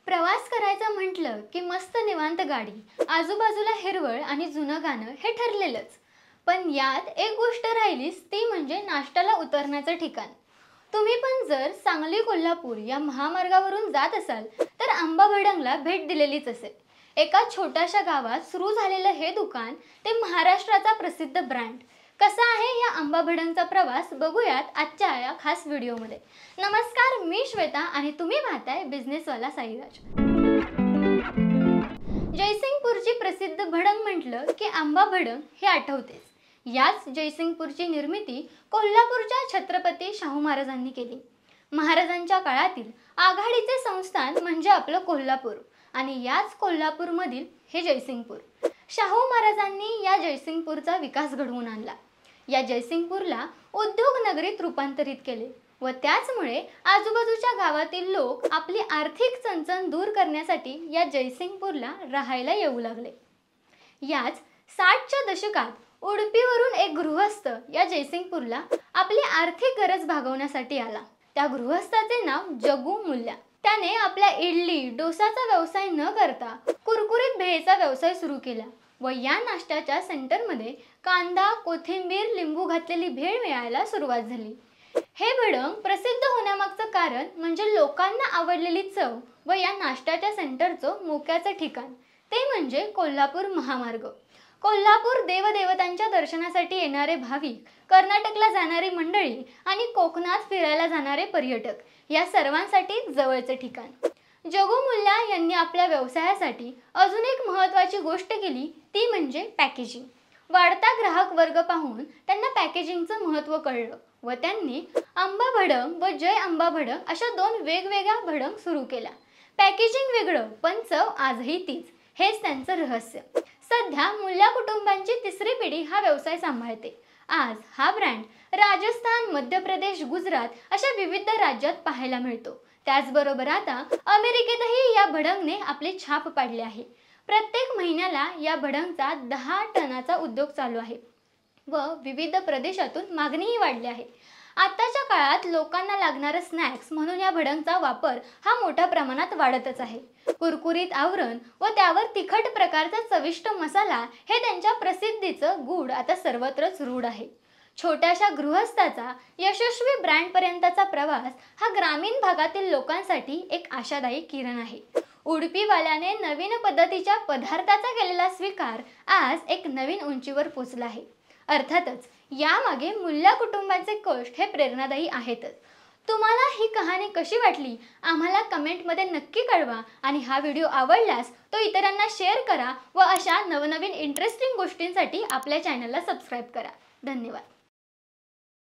प्रवास करायचा म्हटलं की मस्त निवांत गाडी, आजूबाजूला हिरवळ आणि जुनं गाणं हे ठरलेलंच. पण यात एक गोष्ट राहिलीच ती म्हणजे नाश्त्याला उतरण्याचं ठिकाण. तुम्ही पण जर सांगली कोल्हापूर या महामार्गावरून जात असाल तर आंबा भडंगला भेट दिलेलीच असेल. एका छोट्याशा गावात सुरू झालेलं हे दुकान ते महाराष्ट्राचा प्रसिद्ध ब्रँड. कसा आहे या आंबा भडंगचा प्रवास बघूयात आजच्या या खास व्हिडिओमध्ये. नमस्कार, मी श्वेता आणि तुम्ही पाहताय बिझनेसवाला साईराज. जयसिंगपूरची प्रसिद्ध भडंग म्हटलं की आंबा भडंग हे आठवतेच. याच जयसिंगपूरची निर्मिती कोल्हापूरच्या छत्रपती शाहू महाराजांनी केली. महाराजांच्या काळातील आघाडीचे संस्थान म्हणजे आपलं कोल्हापूर आणि याच कोल्हापूरमधील हे जयसिंगपूर. शाहू महाराजांनी या जयसिंगपूरचा विकास घडवून आणला. या जयसिंगपूरला उद्योग नगरीत रूपांतरित केले व त्याचमुळे आजूबाजूच्या गावातील लोक आपली आर्थिक चणचण दूर करण्यासाठी या जयसिंगपूरला राहायला येऊ लागले. याच 60च्या दशकात उडुपीवरून एक गृहस्थ या जयसिंगपूरला आपली आर्थिक गरज भागवण्यासाठी आला. त्या गृहस्थाचे नाव जगू मुल्ल्या. त्याने आपल्या इडली डोसाचा व्यवसाय न करता कुरकुरीत भेळचा व्यवसाय सुरू केला व या नाश्त्याच्या सेंटरमध्ये कांदा, कोथिंबीर, लिंबू घातलेली भेळ मिळायला सुरुवात झाली. हे भडंग प्रसिद्ध होण्यामागचं कारण म्हणजे लोकांना आवडलेली चव व या नाश्त्याच्या सेंटरचं मोक्याचं ठिकाण ते म्हणजे कोल्हापूर महामार्ग. कोल्हापूर देवदेवतांच्या दर्शनासाठी येणारे भाविक, कर्नाटकला जाणारी मंडळी आणि कोकणात फिरायला जाणारे पर्यटक या सर्वांसाठी जवळचे ठिकाण. जगू मुल्ल्या यांनी आपल्या व्यवसायासाठी अजून एक महत्त्वाची गोष्ट केली ती म्हणजे पॅकेजिंग. वाढता ग्राहक वर्ग पाहून त्यांना पॅकेजिंगचं महत्त्व कळलं व त्यांनी आंबा भडंग व जय आंबा भडंग अशा दोन वेगवेगळ्या भडंग सुरू केल्या. पॅकेजिंग वेगळं पण चव आजही तीच, हेच त्यांचं रहस्य. सध्या मुल्ल्या कुटुंबांची तिसरी पिढी हा व्यवसाय सांभाळते. आज हा ब्रँड राजस्थान, मध्य प्रदेश, गुजरात अशा विविध राज्यात पाहायला मिळतो. त्याचबरोबर आता अमेरिकेतही या भडंगने आपली छाप पाडली आहे. प्रत्येक महिन्याला या भडंगचा 10 टनाचा उद्योग चालू आहे व विविध प्रदेशातून मागणीही वाढली आहे. आताच्या काळात लोकांना लागणारं स्नॅक्स म्हणून या भडंगचा वापर हा मोठ्या प्रमाणात वाढतच आहे. कुरकुरीत आवरण व त्यावर तिखट प्रकारचा चविष्ट मसाला हे त्यांच्या प्रसिद्धीचं गूढ आता सर्वत्रच रूढ आहे. छोट्याशा गृहस्थाचा यशस्वी ब्रँडपर्यंतचा प्रवास हा ग्रामीण भागातील लोकांसाठी एक आशादायी किरण आहे. उडुपीवाल्याने नवीन पद्धतीच्या पदार्थाचा केलेला स्वीकार आज एक नवीन उंचीवर पोचला आहे. अर्थातच यामागे मुल्ल्या कुटुंबाचे कष्ट हे प्रेरणादायी आहेतच. तुम्हाला ही कहाणी कशी वाटली आम्हाला कमेंटमध्ये नक्की कळवा आणि हा व्हिडिओ आवडल्यास तो इतरांना शेअर करा व अशा नवनवीन इंटरेस्टिंग गोष्टींसाठी आपल्या चॅनलला सबस्क्राईब करा. धन्यवाद.